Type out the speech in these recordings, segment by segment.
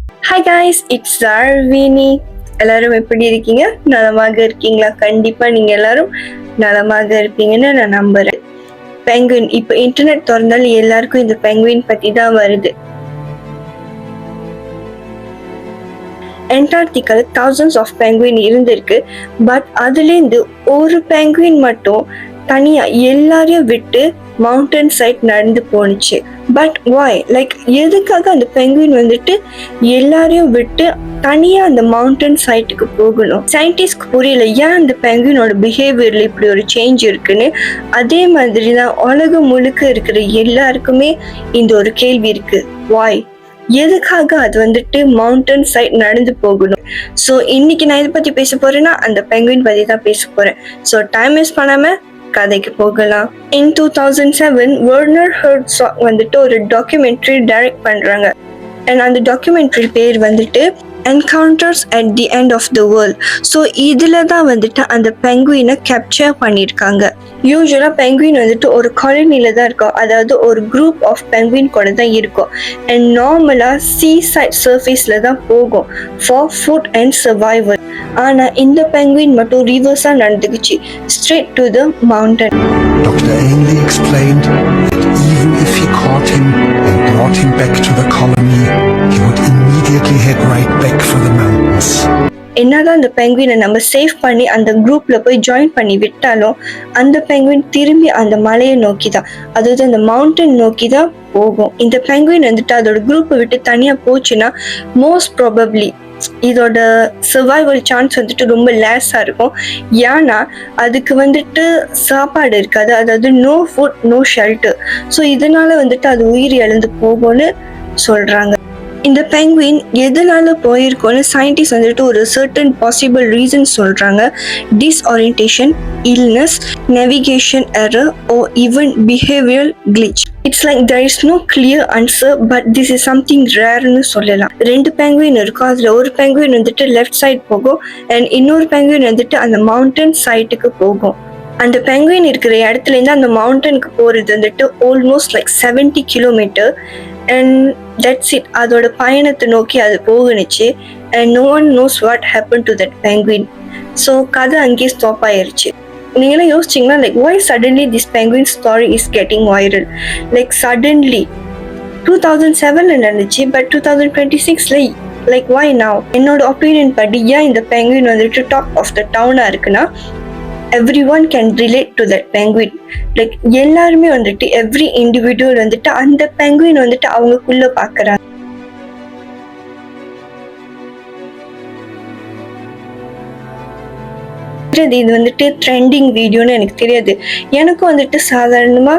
Hi guys, it's Zarvini. எல்லாரும் எப்படி இருக்கீங்க? நலமாக இருக்கீங்களா? கண்டிப்பா நீங்க எல்லாரும் நலமாக இருப்பீங்கன்னு நான் நம்புறேன். பெங்குயின் இப்போ இன்டர்நெட் திறந்தால் எல்லாருக்கும் இந்த பெங்குயின் பத்தி தான் வருது. அண்டார்டிகால thousands of penguin இருந்திருக்கு. பட் அதுலேருந்து ஒரு பெங்குயின் மட்டும் தனியா எல்லாரையும் விட்டு மவுண்டன் சைட் நடந்து போனுச்சு. பட் வாய் லைக் எதுக்காக அந்த பெங்குயின் வந்துட்டு எல்லாரையும் விட்டு தனியா அந்த மவுண்டன் சைட்டுக்கு போகணும்? சயின்டிஸ்ட்க்கு புரியல ஏன் அந்த பெங்குயினோட பிஹேவியர்ல இப்படி ஒரு சேஞ்ச் இருக்குன்னு. அதே மாதிரி தான் உலகம் முழுக்க இருக்கிற எல்லாருக்குமே இந்த ஒரு கேள்வி இருக்கு, வாய் எதுக்காக அது வந்துட்டு மவுண்டன் சைட் நடந்து போகணும்? ஸோ இன்னைக்கு நான் இதை பத்தி பேச போறேன்னா அந்த பெங்குயின் பத்தி தான் பேச போறேன். ஸோ டைம் வேஸ்ட் பண்ணாம கதைக்கு போகலாம். இன் 2007 வெர்னர் ஹெர்ட்ஸாக் வந்துட்டு ஒரு டாக்குமெண்ட்ரி டைரக்ட் பண்றாங்க. அண்ட் அந்த டாக்குமெண்ட்ரி பேர் வந்துட்டு encounters at the end of the world. So இதில் தான் வந்துட்டு அந்த பெங்குயினை கேப்சர் பண்ணியிருக்காங்க. யூஸ்வலாக பெங்குயின் வந்துட்டு ஒரு காலனியில தான் இருக்கும், அதாவது ஒரு குரூப் ஆஃப் பெங்குயின் கூட தான் இருக்கும். அண்ட் நார்மலாக சீ சைட் சர்ஃபேஸில் தான் போகும் ஃபார் ஃபுட் அண்ட் சர்வைவல். ஆனால் இந்த பெங்குயின் மட்டும் ரிவர்ஸாக நடந்துக்குச்சு, straight to the mountain. Dr. Ainley explained that even if he caught him and brought him back to the colony, he would immediately head right back for the mountains. என்னதான் அந்த பெங்குயினை நம்ம save பண்ணி அந்த குரூப்ல போய் ஜாயின் பண்ணி விட்டாலும் அந்த பெங்குயின் திரும்பி அந்த மலையை நோக்கி தான், அதாவது அந்த மவுண்டன் நோக்கி தான் போகும். இந்த பெங்குயின் வந்துட்டு அதோட குரூப்பை விட்டு தனியா போச்சுன்னா மோஸ்ட் ப்ராபப்ளி இதோட சர்வைவல் சான்ஸ் வந்துட்டு ரொம்ப லேஸா இருக்கும். ஏன்னா அதுக்கு வந்துட்டு சாப்பாடு இருக்காது, அதாவது no food no shelter. So இதனால வந்துட்டு அது உயிர் இழந்து போகும்னு சொல்றாங்க. இந்த பெங்குயின் எதனால போயிருக்கோன்னு சயின்டிஸ்ட் வந்துட்டு ஒரு சர்டன் பாசிபிள் ரீசன் சொல்றாங்க. Disorientation, illness, navigation error or even behavioral glitch. It's like there is no clear answer, but this is something rareன்னு சொல்லலாம். ரெண்டு பெங்குயின் இருக்கும், அதுல ஒரு பெங்குயின் வந்துட்டு லெஃப்ட் சைட் போகும் அண்ட் இன்னொரு பெங்குயின் வந்துட்டு அந்த மவுண்டன் சைட்டுக்கு போகும். அந்த பெங்குயின் இருக்கிற இடத்துல இருந்து அந்த மவுண்டனுக்கு போறது வந்துட்டு almost like 70 kilometre. And that's it, அதோட பயணத்தை நோக்கி அது போகுனுச்சு. And no one knows what happen to that penguin. So கதை அங்கேயே ஸ்டாப் ஆயிருச்சு. நீங்களாம் யோசிச்சிங்கன்னா like why suddenly this penguin story is getting viral? Like suddenly 2007 நடந்துச்சு, பட் 2026 லைக் why now? என்னோட ஒப்பீனியன் படி ஏன் இந்த பெங்குயின் வந்துட்டு டாப் ஆஃப் த டவுனா இருக்குன்னா, everyone can relate to that penguin. Like எல்லாருமே வந்துட்டு எவ்ரி இண்டிவிஜுவல் வந்துட்டு அந்த பெங்குயின் வந்துட்டு அவங்களுக்குள்ள பாக்குறாங்க. இது வந்துட்டு ட்ரெண்டிங் வீடியோன்னு எனக்கு தெரியாது. எனக்கும் வந்துட்டு சாதாரணமா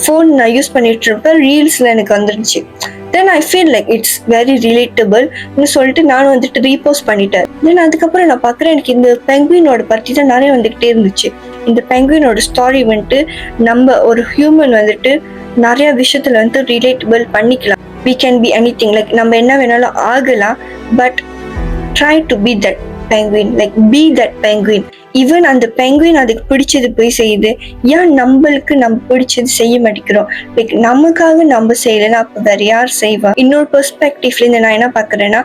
ஃபோன் நான் யூஸ் பண்ணிட்டு இருப்பேன், ரீல்ஸ்ல எனக்கு வந்துருச்சு. Then I feel like it's very ரிலேட்டபிள்னு சொல்லிட்டு நானும் வந்துட்டு ரீபோஸ்ட் பண்ணிட்டேன். தென் அதுக்கப்புறம் நான் பார்க்குறேன், எனக்கு இந்த பெங்குயினோட பற்றி தான் நிறைய வந்துக்கிட்டே இருந்துச்சு. இந்த பெங்குயினோட ஸ்டாரி வந்துட்டு நம்ம ஒரு ஹியூமன் வந்துட்டு நிறைய விஷயத்துல வந்து ரிலேட்டபிள் பண்ணிக்கலாம். We can be anything, like நம்ம என்ன வேணாலும் ஆகலாம், but try to be that penguin, like be that penguin. Even அந்த பெங்குயின் அதுக்கு பிடிச்சது போய் செய்யுது, ஏன் நம்மளுக்கு நம்ம பிடிச்சது செய்ய மாட்டேங்கிறோம்? லைக் நமக்காக நம்ம செய்யலைன்னா அப்போ வேற யார் செய்வா? இன்னொரு பெர்ஸ்பெக்டிவ்ல இருந்து நான் என்ன பாக்குறேன்னா,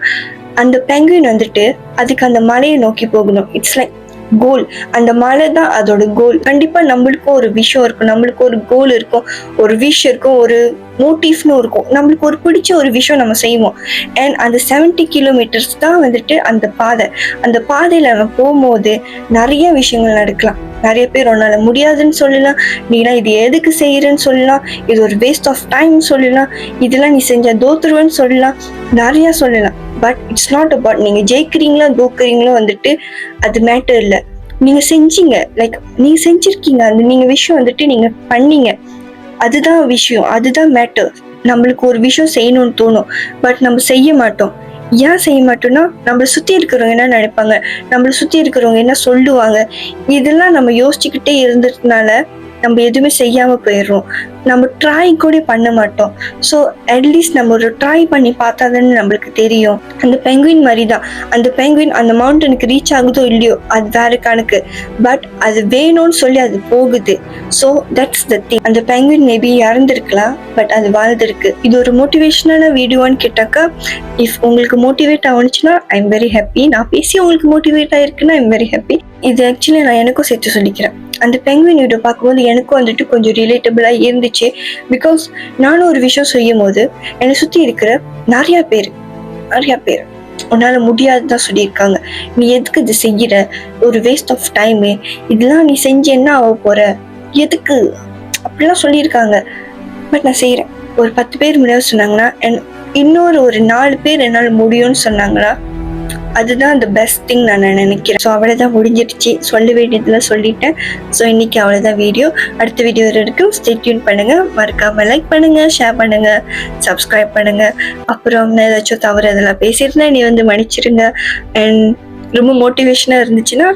அந்த பெங்குயின் வந்துட்டு அதுக்கு அந்த மலையை நோக்கி போகணும். இட்ஸ் லைக் கோல், அந்த மலை தான் அதோட கோல். கண்டிப்பா நம்மளுக்கும் ஒரு விஷயம் இருக்கும், நம்மளுக்கு ஒரு கோல் இருக்கும், ஒரு விஷயம் இருக்கும், ஒரு மோட்டிவ்னு இருக்கும். நம்மளுக்கு ஒரு பிடிச்ச ஒரு விஷயம் நம்ம செய்வோம். அண்ட் அந்த 70 கிலோமீட்டர்ஸ் தான் வந்துட்டு அந்த பாதை. அந்த பாதையில நம்ம போகும்போது நிறைய விஷயங்கள் நடக்கலாம். நிறைய பேர் உன்னால முடியாதுன்னு சொல்லலாம், நீலாம் இது எதுக்கு செய்யறன்னு சொல்லலாம், இது ஒரு வேஸ்ட் ஆஃப் டைம் சொல்லலாம், இதெல்லாம் நீ செஞ்ச தோத்துருவேன்னு சொல்லலாம், நிறைய சொல்லலாம். பட் இட்ஸ் நாட் அபவுட் நீங்க ஜெயிக்கிறீங்களா தோக்குறீங்களோ வந்துட்டு அது மேட்டர் இல்லை. நீங்க செஞ்சீங்க, லைக் நீங்க செஞ்சிருக்கீங்க, அந்த நீங்க விஷயம் வந்துட்டு நீங்க பண்ணீங்க, அதுதான் விஷயம், அதுதான் மேட்டர். நம்மளுக்கு ஒரு விஷயம் செய்யணும்னு தோணும், பட் நம்ம செய்ய மாட்டோம். ஏன் செய்ய மாட்டோம்னா நம்மளை சுத்தி இருக்கிறவங்க என்ன நினைப்பாங்க, நம்மளை சுத்தி இருக்கிறவங்க என்ன சொல்லுவாங்க, இதெல்லாம் நம்ம யோசிச்சுக்கிட்டே இருந்ததுனால நம்ம எதுவுமே செய்யாமல் போயிடுறோம். நம்ம ட்ரை கூட பண்ண மாட்டோம். ஸோ அட்லீஸ்ட் நம்ம ஒரு ட்ரை பண்ணி பார்த்தா தானே நம்மளுக்கு தெரியும். அந்த பெங்குயின் மாதிரி தான். அந்த பெங்குயின் அந்த மவுண்டனுக்கு ரீச் ஆகுதோ இல்லையோ அது வேற கணக்கு. பட் அது வேணும்னு சொல்லி அது போகுது. So that's the thing. அந்த பெங்குயின் மேபி இறந்துருக்கலாம், பட் அது வாழ்ந்துருக்கு. இது ஒரு மோட்டிவேஷனான வீடியோன்னு கேட்டாக்கா, இஃப் உங்களுக்கு மோட்டிவேட் ஆகுச்சுன்னா ஐ எம் வெரி ஹாப்பி. நான் பேசி உங்களுக்கு மோட்டிவேட் ஆயிருக்குன்னா ஐ எம் வெரி ஹாப்பி. இது ஆக்சுவலி நான் எனக்கும் சேர்த்து சொல்லிக்கிறேன். அந்த பெங்குயின் வீடியோ பார்க்கும்போது எனக்கும் வந்துட்டு கொஞ்சம் ரிலேட்டபிளாக இருந்துச்சு. பிகாஸ் நானும் ஒரு விஷயம் செய்யும் போது என்னை சுற்றி இருக்கிற நிறையா பேர் உன்னால் முடியாதுதான் சொல்லியிருக்காங்க. நீ எதுக்கு இது செய்கிற, ஒரு வேஸ்ட் ஆஃப் டைமு, இதெல்லாம் நீ செஞ்சு என்ன ஆக போகிற, எதுக்கு அப்படிலாம் சொல்லியிருக்காங்க. பட் நான் செய்கிறேன். ஒரு 10 பேர் முன்னாடி சொன்னாங்கன்னா இன்னொரு ஒரு 4 பேர் என்னால் முடியும்னு சொன்னாங்கன்னா அதுதான் அந்த பெஸ்ட் திங் நான் நினைக்கிறேன். ஸோ அவ்வளோதான், முடிஞ்சிடுச்சு. சொல்ல வேண்டியதெல்லாம் சொல்லிட்டேன். ஸோ இன்னைக்கு அவ்வளோதான் வீடியோ. அடுத்த வீடியோ வரைக்கும் ஸ்டே டியூன் பண்ணுங்க. மறக்காம லைக் பண்ணுங்க, ஷேர் பண்ணுங்க, சப்ஸ்கிரைப் பண்ணுங்க. அப்புறம் நான் ஏதாச்சும் தவறு அதெல்லாம் பேசியிருந்தேன், நீ மன்னிச்சிருங்க. அண்ட் ரொம்ப மோட்டிவேஷனாக இருந்துச்சுன்னா,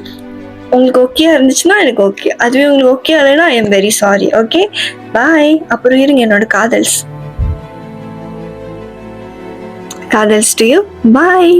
உங்களுக்கு ஓகேயா இருந்துச்சுன்னா எனக்கு ஓகே. அதுவே உங்களுக்கு ஓகே இல்லைன்னா I am very sorry. Okay, bye. அப்புறம் இருங்க, என்னோட காதல்ஸ் டு யூ. பாய்.